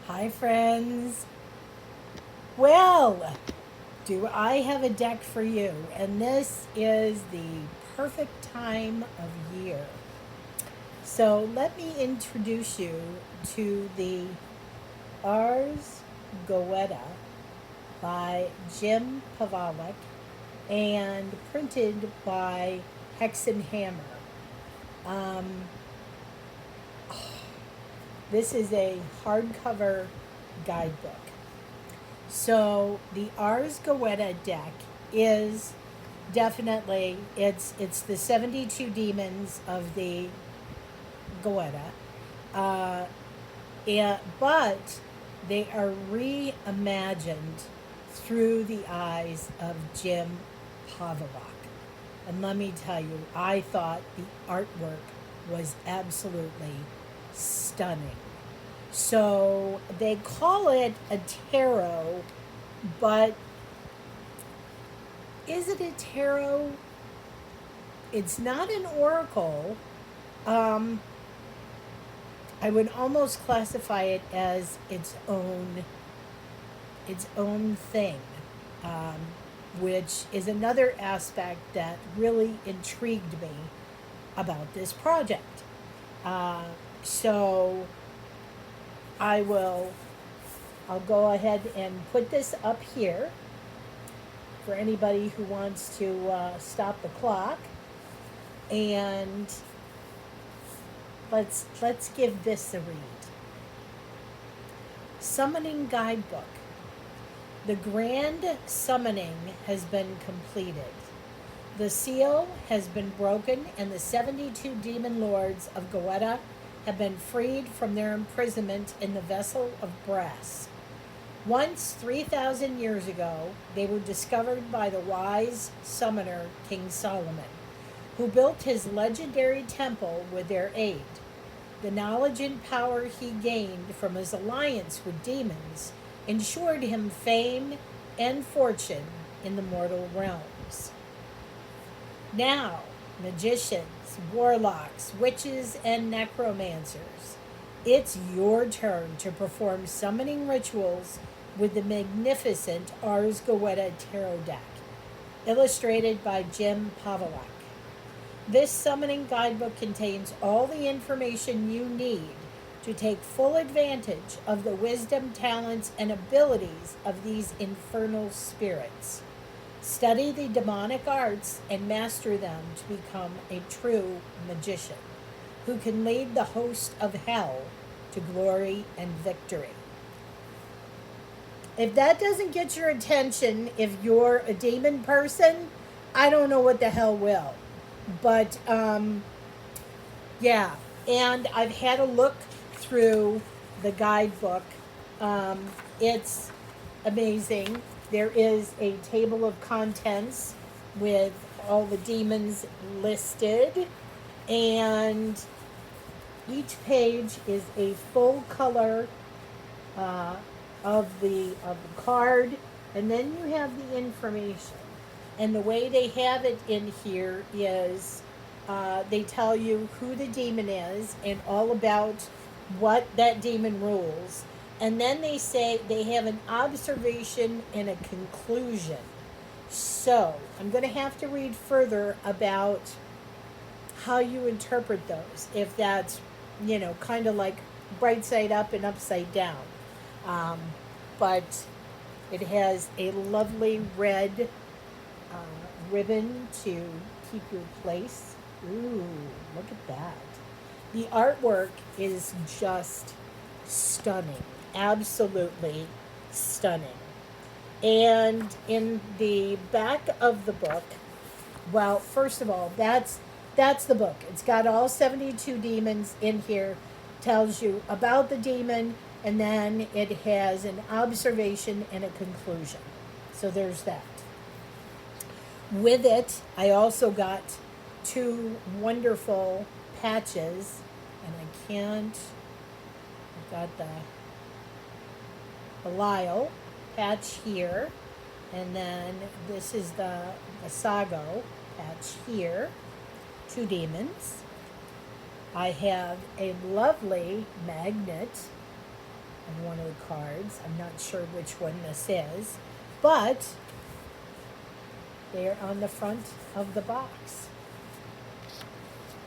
Hi, friends. Well, do I have a deck for you? And this is the perfect time of year. So, let me introduce you to the Ars Goetia by Jim Pavalik and printed by HexenHammer. Um, this is a hardcover guidebook. So the Ars Goetia deck is definitely it's the 72 demons of the Goetia, uh, but they are reimagined through the eyes of Jim Pavlovak. And let me tell you, I thought the artwork was absolutely stunning. So they call it a tarot, but is it a tarot? It's not an oracle. Um, I would almost classify it as its own thing, um, which is another aspect that really intrigued me about this project. Uh, so I will I'll go ahead and put this up here for anybody who wants to stop the clock. And let's give this a read. Summoning Guidebook. The grand summoning has been completed. The seal has been broken, and the 72 demon lords of Goetia have been freed from their imprisonment in the vessel of brass. Once, 3,000 years ago, they were discovered by the wise summoner King Solomon, who built his legendary temple with their aid. The knowledge and power he gained from his alliance with demons ensured him fame and fortune in the mortal realms. Now, magicians, warlocks, witches, and necromancers, it's your turn to perform summoning rituals with the magnificent Ars Goetia Tarot deck, illustrated by Jim Pavlik. This summoning guidebook contains all the information you need to take full advantage of the wisdom, talents, and abilities of these infernal spirits. Study the demonic arts and master them to become a true magician who can lead the host of hell to glory and victory. If that doesn't get your attention, if you're a demon person, I don't know what the hell will. But yeah, and I've had a look through the guidebook. It's amazing. There is a table of contents with all the demons listed, and each page is a full color uh, of the card, and then you have the information. And the way they have it in here is they tell you who the demon is and all about what that demon rules. And then they say they have an observation and a conclusion. So I'm going to have to read further about how you interpret those, if that's, kind of like bright side up and upside down. Um, but it has a lovely red uh, ribbon to keep your place. Ooh, look at that. The artwork is just stunning, absolutely stunning. And in the back of the book, well, first of all, that's the book. It's got all 72 demons in here, tells you about the demon, and then it has an observation and a conclusion. So there's that. With it, I also got two wonderful patches, and I can't. I've got the Belial patch here, and then this is the Sago patch here. Two demons. I have a lovely magnet of one of the cards. I'm not sure which one this is, but they're on the front of the box.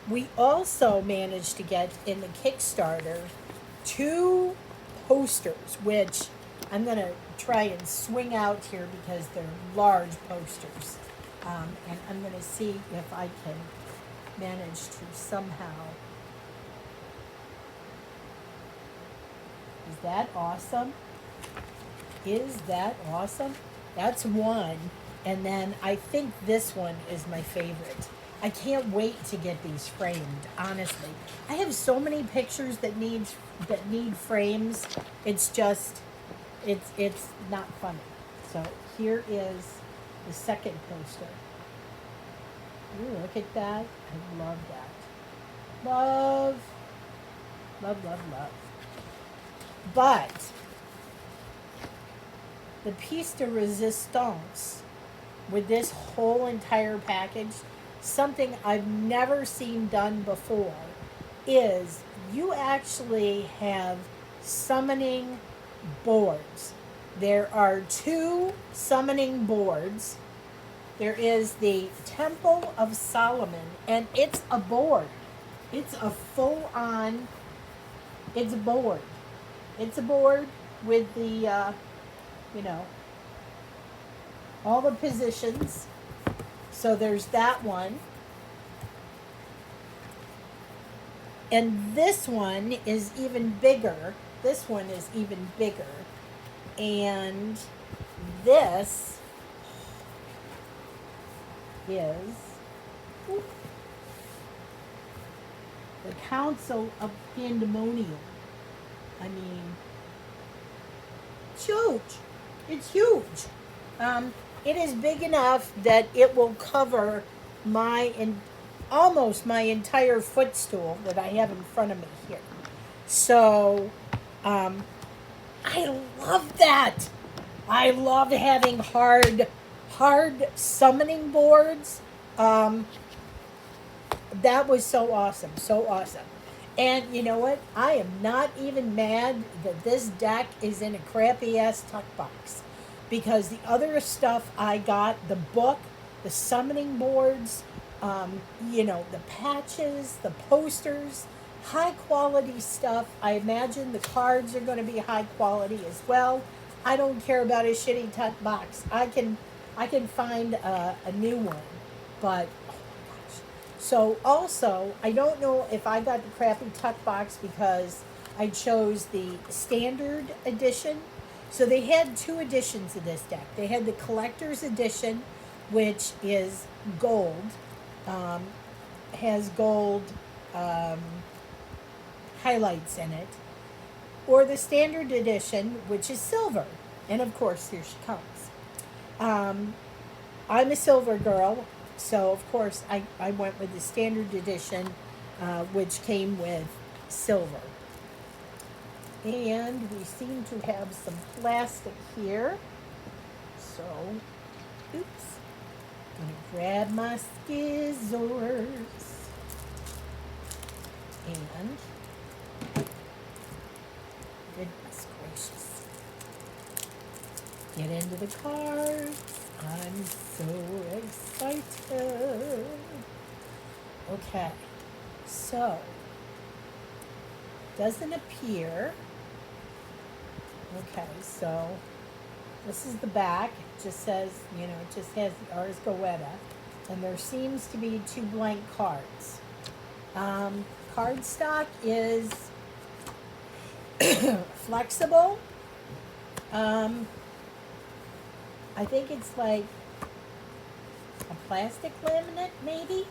We also managed to get in the Kickstarter 2 posters, which I'm going to try and swing out here because they're large posters. And I'm going to see if I can manage to somehow. Is that awesome? Is that awesome? That's one. And then I think this one is my favorite. I can't wait to get these framed, honestly. I have so many pictures that need frames. It's just it's not funny. So here is the second poster. Ooh, look at that. I love that. Love, love, love, love. But the piece de resistance with this whole entire package, something I've never seen done before, is you actually have summoning boards. There are 2 summoning boards. There is the Temple of Solomon, and it's a board. It's a full-on, it's a board. It's a board with the, all the positions. So there's that one. And this one is even bigger. This one is even bigger. And this is the Council of Pandemonium. I mean, it's huge. It's huge. It is big enough that it will cover almost my entire footstool that I have in front of me here. So, I love that. I love having hard summoning boards. That was so awesome. So awesome. And you know what? I am not even mad that this deck is in a crappy ass tuck box. Because the other stuff I got, the book, the summoning boards, the patches, the posters, high quality stuff. I imagine the cards are going to be high quality as well. I don't care about a shitty tuck box. I can find a new one. But so also, I don't know if I got the crappy tuck box because I chose the standard edition. So they had 2 editions of this deck. They had the collector's edition, which is gold, has gold highlights in it, or the standard edition, which is silver. And of course, here she comes. I'm a silver girl. So, of course, I went with the standard edition, which came with silver. And we seem to have some plastic here. So, oops. I'm going to grab my scissors. And, goodness gracious. Get into the cards. I'm so excited. Okay, so doesn't appear. Okay, so this is the back. It just says, it just has the Ars Goetia, and there seems to be 2 blank cards. Cardstock is flexible. I think it's like a plastic laminate, maybe?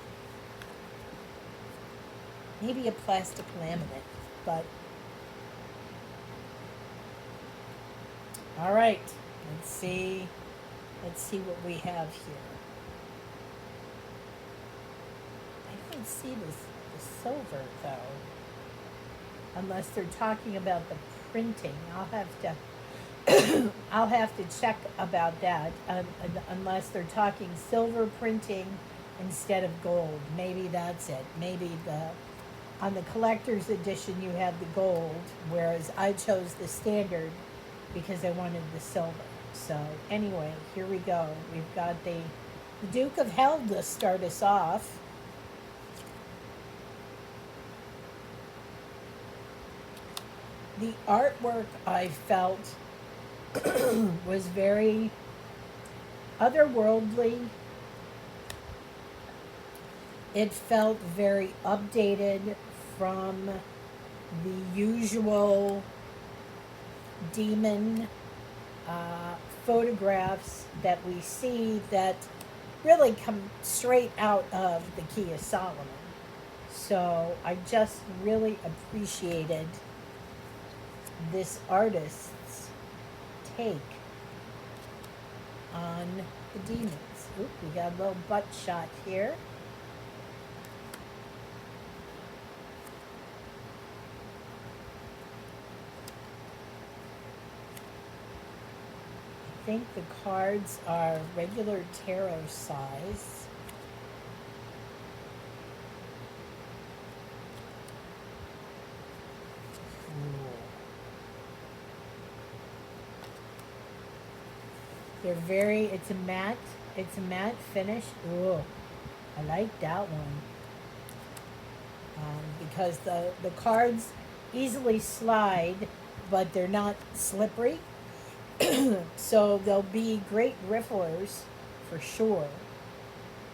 Maybe a plastic laminate, but... All right, let's see what we have here. I don't see the silver, though. Unless they're talking about the printing. I'll have to check about that, unless they're talking silver printing instead of gold. Maybe that's it. Maybe On the collector's edition, you have the gold, whereas I chose the standard because I wanted the silver. So anyway, here we go. We've got the Duke of Hell to start us off. The artwork, I felt, was very otherworldly. It felt very updated from the usual demon photographs that we see that really come straight out of the Key of Solomon. So I just really appreciated this artist's take on the demons. Oop, we got a little butt shot here. I think the cards are regular tarot size. They're very, it's a matte finish. Ooh, I like that one. Because the cards easily slide, but they're not slippery. So they'll be great rifflers for sure.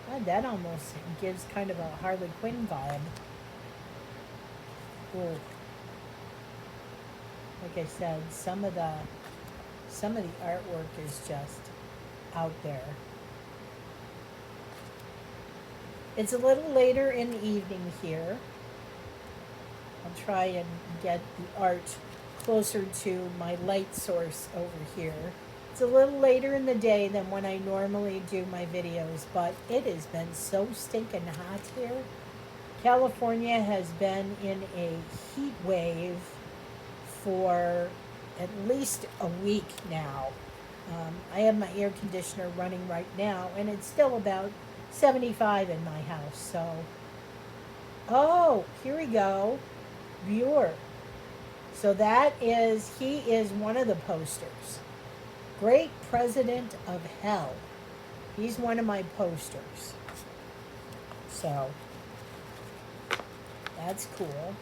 God, that almost gives kind of a Harley Quinn vibe. Ooh. Like I said, some of the artwork is just out there. It's a little later in the evening here. I'll try and get the art closer to my light source over here. It's a little later in the day than when I normally do my videos, but it has been so stinking hot here. California has been in a heat wave for at least a week now. I have my air conditioner running right now, and it's still about 75 in my house. So, oh, here we go. Viewer. So he is one of the posters. Great President of Hell. He's one of my posters. So, that's cool.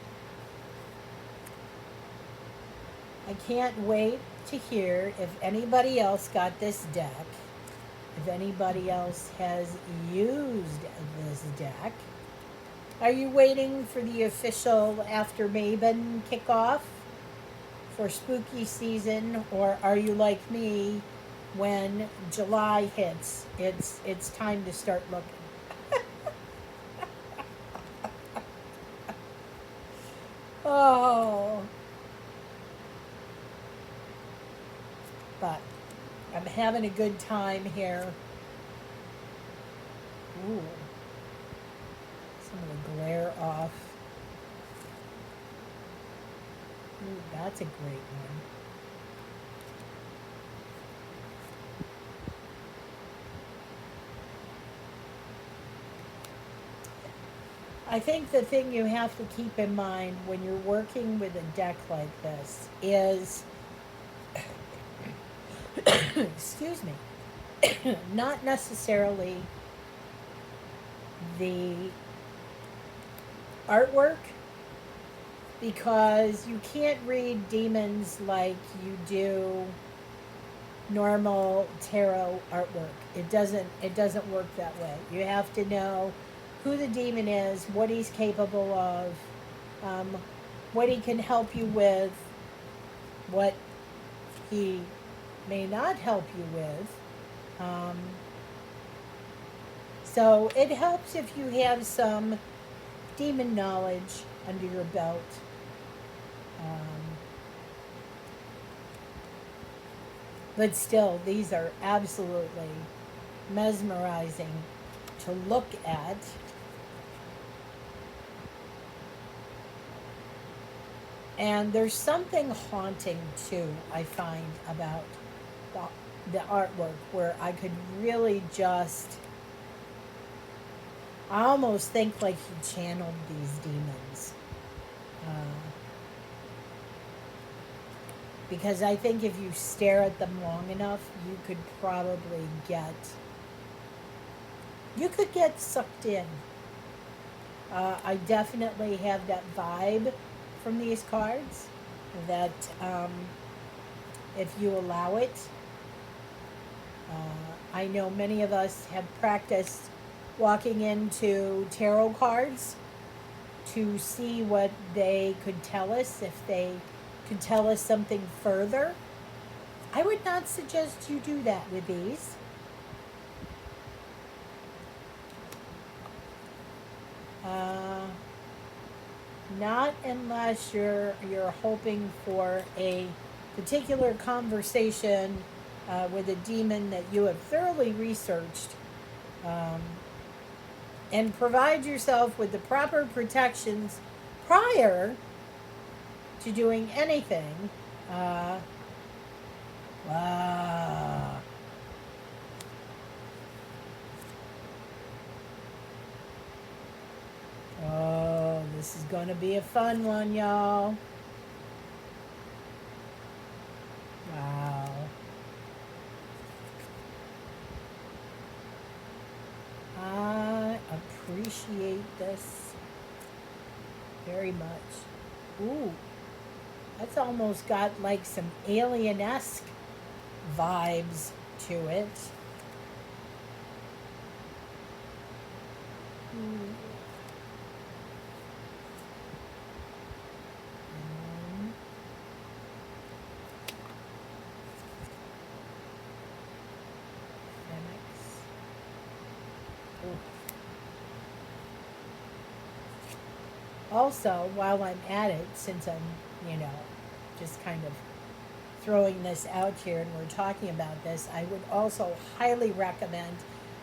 I can't wait to hear if anybody else got this deck, if anybody else has used this deck. Are you waiting for the official After Maven kickoff for spooky season, or are you like me when July hits, it's time to start looking? Oh. But I'm having a good time here. Ooh. Some of the glare off. Ooh, that's a great one. I think the thing you have to keep in mind when you're working with a deck like this is, excuse me, not necessarily the artwork, because you can't read demons like you do normal tarot artwork. It doesn't work that way. You have to know who the demon is, what he's capable of, what he can help you with, what he may not help you with. So it helps if you have some demon knowledge under your belt. But still, these are absolutely mesmerizing to look at. And there's something haunting, too, I find, about the artwork, where I could really just, I almost think like he channeled these demons. Because I think if you stare at them long enough, you could get sucked in. I definitely have that vibe from these cards that if you allow it, I know many of us have practiced walking into tarot cards to see what they could tell us, if they could tell us something further. I would not suggest you do that with these. Not unless you're hoping for a particular conversation with a demon that you have thoroughly researched, and provide yourself with the proper protections prior to doing anything. Wow. Oh, this is going to be a fun one, y'all. Wow. I appreciate this very much. Ooh, that's almost got like some alien-esque vibes to it. Also, while I'm at it, since I'm, just kind of throwing this out here and we're talking about this, I would also highly recommend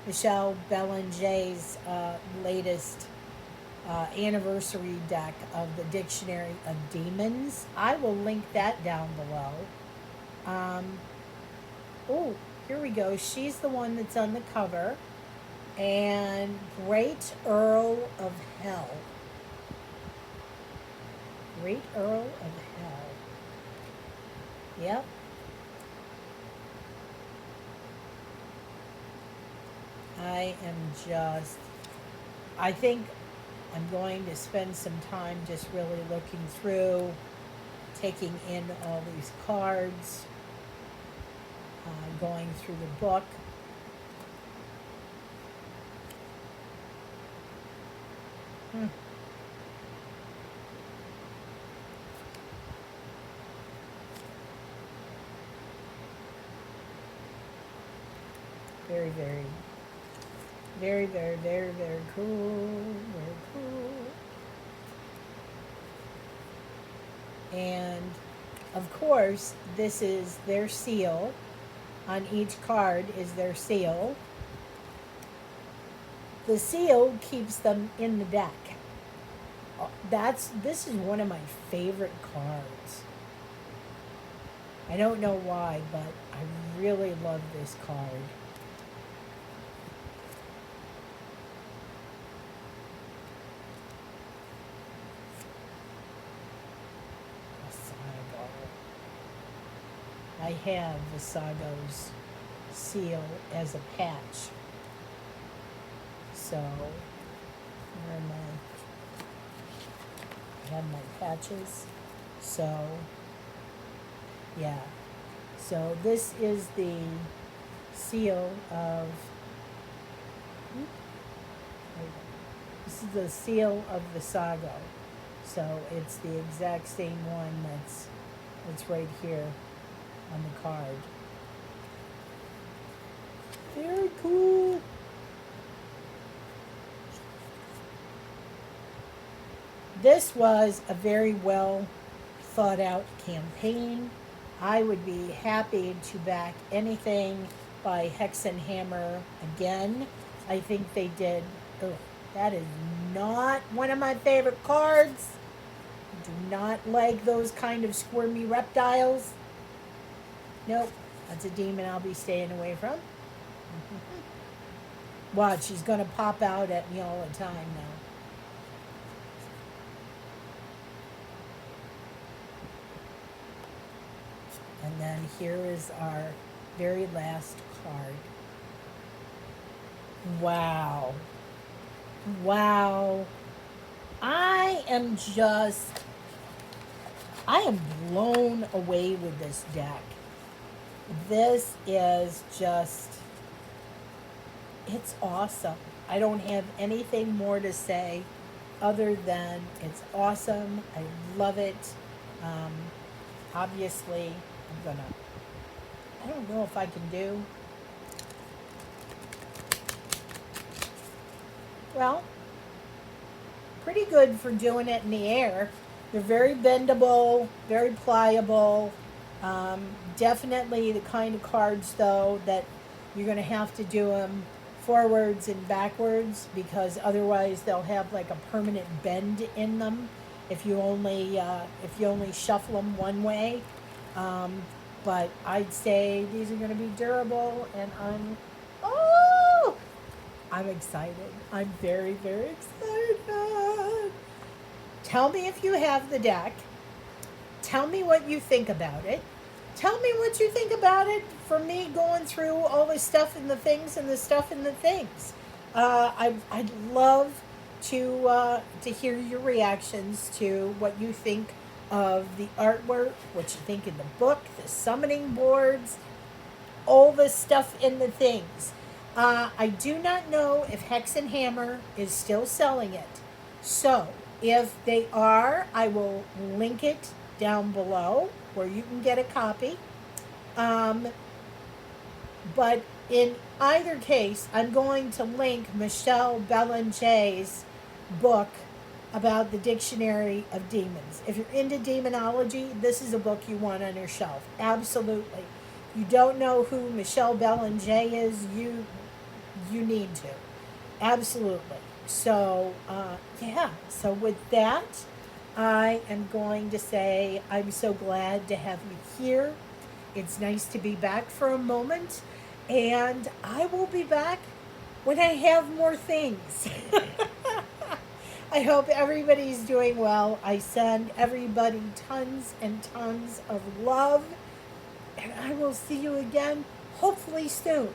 Michelle Bellanger's latest anniversary deck of the Dictionary of Demons. I will link that down below. Oh, here we go. She's the one that's on the cover. And Great Earl of Hell. Great Earl of Hell. Yep. I think I'm going to spend some time just really looking through, taking in all these cards, going through the book. Very, very, very, very, very, very cool. Very cool. And of course, this is their seal. On each card is their seal. The seal keeps them in the deck. This is one of my favorite cards. I don't know why, but I really love this card. I have Visago's seal as a patch. So, where am I have my patches. So, yeah. So this is the seal of, this is the seal of Visago. So it's the exact same one that's right here on the card. Very cool. This was a very well thought out campaign. I would be happy to back anything by HexenHammer again. I think they did. That is not one of my favorite cards. I do not like those kind of squirmy reptiles. Nope, that's a demon I'll be staying away from. Watch, she's going to pop out at me all the time now. And then here is our very last card. Wow. Wow. I am blown away with this deck. This is just, it's awesome. I don't have anything more to say other than it's awesome. I love it. Um, Obviously, I don't know if I can do, well, pretty good for doing it in the air. They're very bendable, very pliable. Definitely the kind of cards, though, that you're going to have to do them forwards and backwards because otherwise they'll have like a permanent bend in them if you only shuffle them one way. But I'd say these are going to be durable, and I'm excited. I'm very, very excited. Tell me if you have the deck. Tell me what you think about it. Tell me what you think about it for me going through all the stuff and the things and the stuff and the things. I'd love to hear your reactions to what you think of the artwork, what you think of the book, the summoning boards, all the stuff in the things. I do not know if HexenHammer is still selling it. So if they are, I will link it down below where you can get a copy. But in either case, I'm going to link Michelle Bellanger's book about the Dictionary of Demons. If you're into demonology, this is a book you want on your shelf. Absolutely. You don't know who Michelle Bellanger is, you need to. Absolutely. So, yeah. So with that, I am going to say I'm so glad to have you here. It's nice to be back for a moment. And I will be back when I have more things. I hope everybody's doing well. I send everybody tons and tons of love. And I will see you again, hopefully soon.